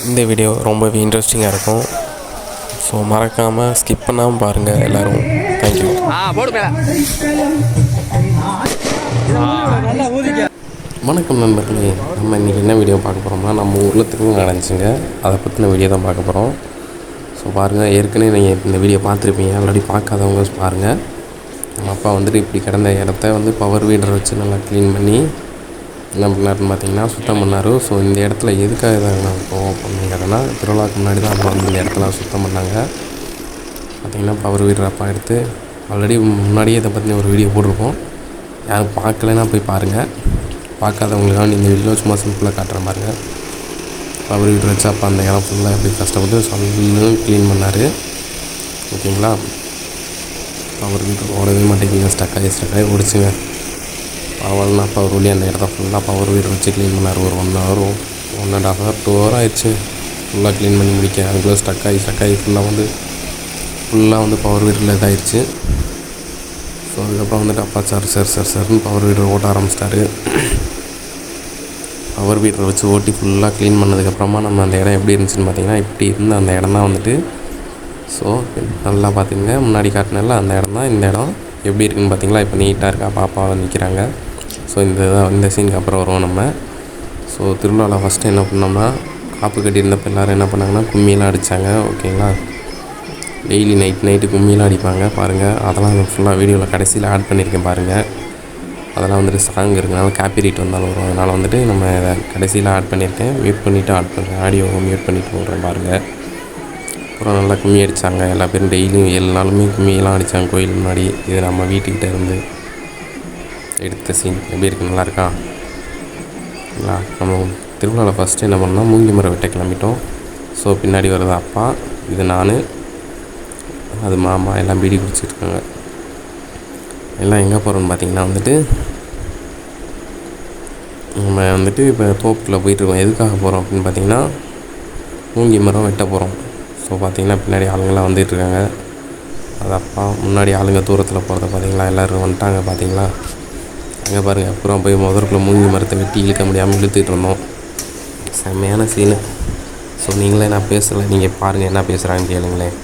இந்த வீடியோ ரொம்பவே இன்ட்ரெஸ்டிங்காக இருக்கும். ஸோ மறக்காமல் ஸ்கிப் பண்ணாமல் பாருங்கள் எல்லோரும். தேங்க்யூ. வணக்கம் நண்பர்களே, நம்ம இன்றைக்கி என்ன வீடியோ பார்க்க போகிறோம்னா, நம்ம ஊரில் திருவிழா நடந்துச்சுங்க. அதை பற்றின வீடியோ தான் பார்க்க போகிறோம். ஸோ பாருங்கள், ஏற்கனவே நீங்கள் இந்த வீடியோ பார்த்துருப்பீங்க. ஆல்ரெடி பார்க்காதவங்க பாருங்கள். நம்ம அப்பா வந்துட்டு இப்படி கிடந்த இடத்த பவர் வீடரை வச்சு நல்லா க்ளீன் பண்ணி என்ன பண்ணாருன்னு பார்த்தீங்கன்னா சுத்தம் பண்ணார். ஸோ இந்த இடத்துல எதுக்காக நாங்கள் போவோம் அப்படிங்கிறதுனா, திருவிழாவுக்கு முன்னாடி தான் அப்பா இந்த இடத்துல சுத்தம் பண்ணாங்க. பார்த்திங்கன்னா பவர் வீடர் அப்பா எடுத்து ஆல்ரெடி முன்னாடியே இதை பற்றி ஒரு வீடியோ போட்டிருப்போம். யாரும் பார்க்கலன்னா போய் பாருங்கள். பார்க்காதவங்களுக்காக இந்த வீடியோ சும்மா சிம்பிளாக காட்டுற பாருங்க. பவர் வீடர் வச்சு அப்பா அந்த இடம் ஃபுல்லாக எப்படி கஷ்டப்பட்டு சொல்லு க்ளீன் பண்ணார். ஓகேங்களா? பவர் வீடர் ஓடவே மாட்டேங்கிங்க, ஸ்டக்காகி ஓடிச்சுங்க. அவள்னா அப்பா ஒரு வழி அந்த இடத்த ஃபுல்லாக பவர் வீடர் வச்சு க்ளீன் பண்ணார். ஒரு 1 hour 1.5 hour 2 hour ஆயிடுச்சு ஃபுல்லாக க்ளீன் பண்ணி முடிக்க. அதுக்குள்ளே ஸ்டக்காகி ஃபுல்லாக பவர் வீடரில் இதாகிடுச்சு. ஸோ அதுக்கப்புறம் அப்பா சார்னு பவர் வீடர் ஓட்ட ஆரம்பிச்சிட்டாரு. பவர் வீடரை வச்சு ஓட்டி ஃபுல்லாக க்ளீன் பண்ணதுக்கப்புறமா நம்ம அந்த இடம் எப்படி இருந்துச்சுன்னு பார்த்திங்கன்னா, இப்படி இருந்த அந்த இடம் தான் ஸோ நல்லா பார்த்துங்க, முன்னாடி காட்டினால அந்த இடம் தான் இந்த இடம். எப்படி இருக்குதுன்னு பார்த்தீங்களா? இப்போ நீட்டாக இருக்கா, பாப்பாவை நிற்கிறாங்க. ஸோ இந்த சீனுக்கு அப்புறம் வருவோம் நம்ம. ஸோ திருவிழாவில் ஃபஸ்ட்டு என்ன பண்ணோம்னா, காப்பு கட்டியிருந்தப்போ எல்லோரும் என்ன பண்ணாங்கன்னா கும்மியெல்லாம் அடித்தாங்க. ஓகேங்களா? டெய்லி நைட்டு கும்மியெல்லாம் அடிப்பாங்க பாருங்கள். அதெல்லாம் ஃபுல்லாக வீடியோவில் கடைசியில் ஆட் பண்ணியிருக்கேன் பாருங்கள். அதெல்லாம் சாங் இருக்கிறனால காப்பிரைட் வந்தாலும் வரும். அதனால் நம்ம இதை கடைசியில் ஆட் பண்ணியிருக்கேன். மியூட் பண்ணிவிட்டு ஆட் பண்ணுறேன், ஆடியோவை மியூட் பண்ணிவிட்டு போடுறேன் பாருங்கள். அப்புறம் நல்லா கும்மி அடித்தாங்க. எல்லா பேரும் டெய்லியும் 7 நாளுமே கும்மியெல்லாம் அடித்தாங்க கோயில் முன்னாடி. இது நம்ம வீட்டுக்கிட்ட இருந்து எடுத்த சீன். எப்படி இருக்குது, நல்லா இருக்கா? நம்ம திருவிழாவில் ஃபஸ்ட்டு என்ன பண்ணோம், மூங்கி மரம் வெட்ட கிளம்பிட்டோம். ஸோ பின்னாடி வர்றது அப்பா, இது நான், அது மாமா, எல்லாம் பீடி குடிச்சிட்ருக்காங்க. எல்லாம் எங்கே போகிறோன்னு பார்த்தீங்கன்னா நம்ம இப்போ தோப்புக்குள்ளே போயிட்டுருக்கோம். எதுக்காக போகிறோம் அப்படின்னு பார்த்தீங்கன்னா, மூங்கி மரம் வெட்ட போகிறோம். ஸோ பார்த்திங்கன்னா பின்னாடி ஆளுங்கள்லாம் வந்துட்டுருக்காங்க. அது அப்பா, முன்னாடி ஆளுங்க தூரத்தில் போகிறத பார்த்தீங்களா, எல்லோரும் வந்துட்டாங்க பார்த்தீங்களா. அங்கே பாருங்கள், அப்புறம் போய் முதற்குள்ளே மூங்கி மரத்தை வெட்டி இழுக்க முடியாமல் இழுத்துட்டு இருந்தோம். செம்மையான சீனு. ஸோ நீங்களே நான் பேசலை, நீங்கள் பாருங்கள் என்ன பேசுகிறாங்கன்னு கேளுங்களேன்.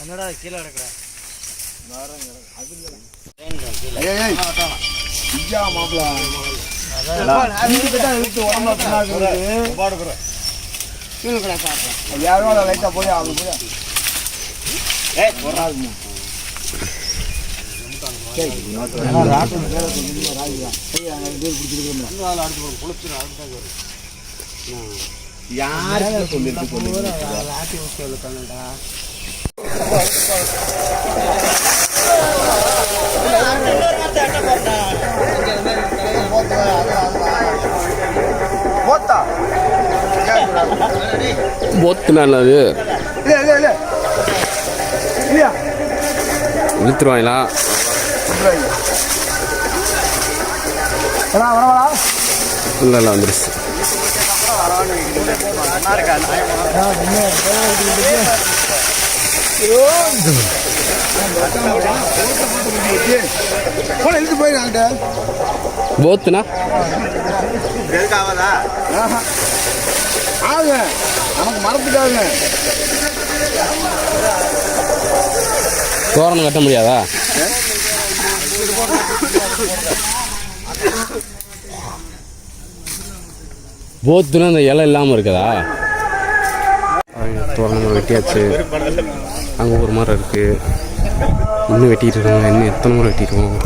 என்னடா கீழே கிடக்குற லைட்டா போய் யாரு சொல்லிருக்கா போத்துனால இழுத்துருவாங்களா? இல்லை வந்துருச்சு. போத்துனா நமக்கு மரத்துக்காக தோரணம் கட்ட முடியாதா? போத்துனா அந்த இலை இல்லாமல் இருக்குதா? தோரணம் வெட்டியாச்சு. அங்கே ஒரு மரம் இருக்குது, இன்னும் வெட்டிட்டு இருக்காங்க. இன்னும் எத்தனை மரம் வெட்டிடுவோம்.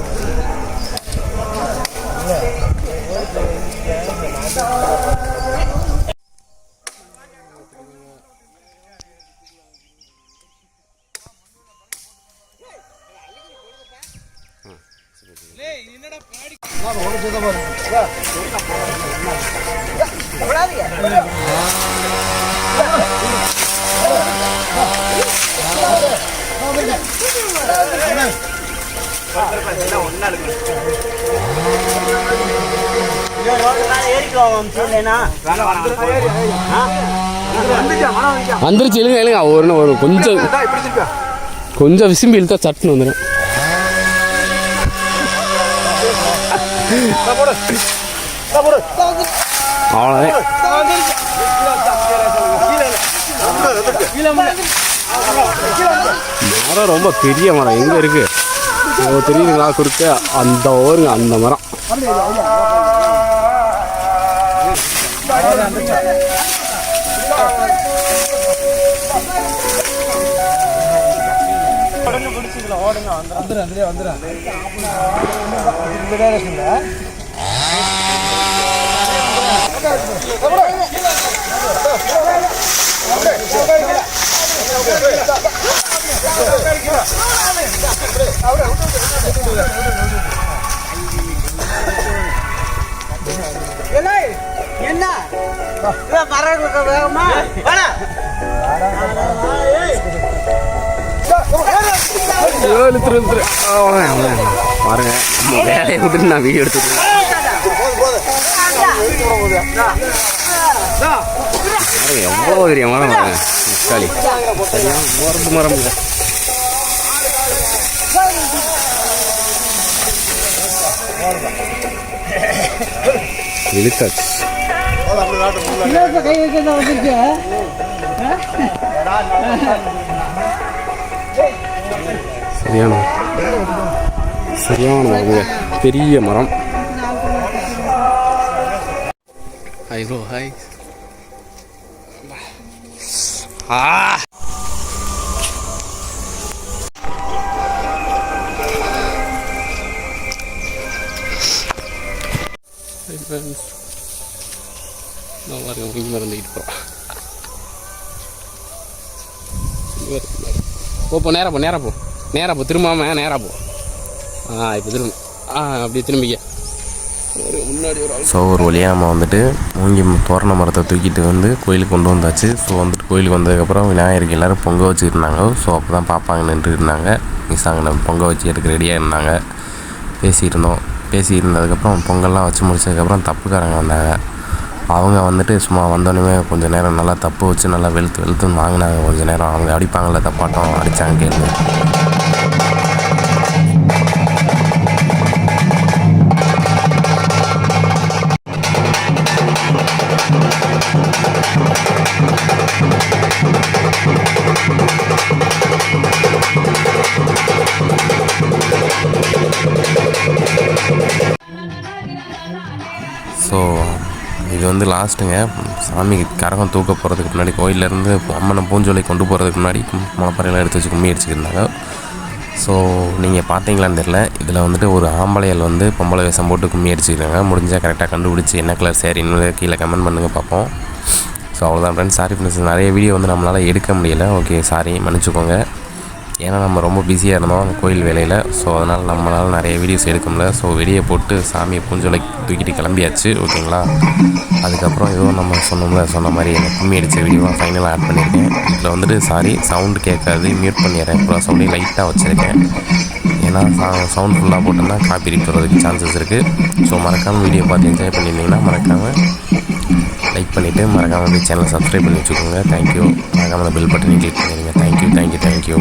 ஏறிக்கலாம் வந்துருச்சு. எழுங்க எழுங்க. ஒரு கொஞ்சம் விசும்பி இழுத்தா சட்டுன்னு வந்துடும். அவ்வளோதான். மரம் ரொம்ப பெரிய மரம் எங்கே இருக்கு தெரியுதுங்களா? குறுக்க அந்த ஊருங்க அந்த மரம். என்ன வேகமா பாருங்க, வேலையை விட்டு நான் வீடியோ எடுத்துருக்கேன். எவ்வளோ பெரிய மரம் பாருங்க. முக்காளி சரியான மரம். இழுத்தாச்சு. சரியான மரம், பெரிய மரம். Hi bro, hi. மறந்துக்கிட்டு போகிறோம். நேராக போ திரும்பாம நேராக போ. இப்போ திரும்ப அப்படியே திரும்பிக்க முன்னாடி. ஸோ ஒரு வழியாக நம்ம வந்துட்டு மூங்கி தோரண மரத்தை தூக்கிட்டு வந்து கோயிலுக்கு கொண்டு வந்தாச்சு. ஸோ வந்துட்டு கோயிலுக்கு வந்ததுக்கப்புறம் விநாயகருக்கு எல்லோரும் பொங்க வச்சுக்கிட்டு இருந்தாங்க. ஸோ அப்போ தான் பார்ப்பாங்க நின்றுட்டு இருந்தாங்க. மிஸ்ஸாங்க பொங்க வச்சு எடுக்க ரெடியாக இருந்தாங்க. பேசிகிட்டு இருந்ததுக்கப்புறம் பொங்கல்லாம் வச்சு முடிச்சதுக்கப்புறம் தப்புக்காரங்க வந்தாங்க. அவங்க வந்துட்டு சும்மா வந்தோடனே கொஞ்சம் நேரம் நல்லா தப்பு வச்சு நல்லா வெளுத்துன்னு வாங்கினாங்க. கொஞ்சம் நேரம் அவங்க அடிப்பாங்கள்ல, தப்பாட்டம் அடித்தாங்க கேள்வி. ஸோ இது வந்து லாஸ்ட்டுங்க. சாமி கரகம் தூக்க போகிறதுக்கு முன்னாடி கோயிலேருந்து அம்மனை பூஞ்சோலை கொண்டு போகிறதுக்கு முன்னாடி முளைப்பறையெல்லாம் எடுத்து வச்சு கும்மி அடிச்சுக்கிருந்தாங்க. ஸோ நீங்கள் பார்த்தீங்களான்னு தெரியல, இதில் வந்துட்டு ஒரு ஆம்பளையல் வந்து பொம்பளை வேஷம் போட்டு கும்மி அடிச்சுக்கிறாங்க. முடிஞ்சால் கரெக்டாக கண்டுபிடிச்சி என்ன கலர் சேரின்னு கீழே கமெண்ட் பண்ணுங்கள் பார்ப்போம். ஸோ அவ்வளோதான் ஃப்ரெண்ட்ஸ். சாரி ஃப்ரெண்ட்ஸ், நிறைய வீடியோ வந்து நம்மளால் எடுக்க முடியலை. ஓகே, சாரி, மன்னிச்சுக்கோங்க. ஏன்னா நம்ம ரொம்ப பிஸியாக இருந்தோம் கோயில் வேலையில். ஸோ அதனால் நம்மளால் நிறைய வீடியோஸ் எடுக்க முடியல. ஸோ வெளியே போட்டு சாமியை பூஞ்சோலை தூக்கிட்டு கிளம்பியாச்சு. ஓகேங்களா? அதுக்கப்புறம் ஏதோ நம்ம சொன்ன மாதிரி எனக்கு கும்மி அடித்த வீடியோவாக ஃபைனலாக ஆட் பண்ணியிருக்கேன். இதில் வந்துட்டு சாரி சவுண்டு கேட்காது, மியூட் பண்ணிடுறேன். அப்புறம் சவுண்டையும் லைட்டாக வச்சுருக்கேன். ஏன்னா சவுண்ட் ஃபுல்லாக போட்டோம்னா காப்பி போகிறதுக்கு சான்சஸ் இருக்குது. ஸோ மறக்காமல் வீடியோ பார்த்து என்ஜாய் பண்ணியிருந்தீங்கன்னா மறக்காமல் லைக் பண்ணிவிட்டு மறக்காமல் வந்து சேனலை சப்ஸ்கிரைப் பண்ணி வச்சுக்கோங்க. தேங்க்யூ. மறக்காமல் அந்த பெல் பட்டனை கிளிக் பண்ணிடுங்க. தேங்க்யூ.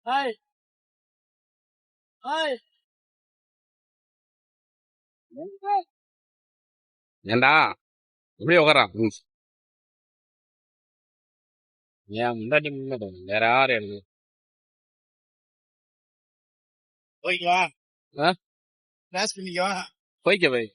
ஹாய் ஹாய் ஏண்டா இப்படி உட்காரான் ஏன் முன்னாடி முன்னாடி வேற யாரு எனக்கு ஓகேவா ஆ கிளாஸ் பண்ணிக்கவா போய்க்க போய்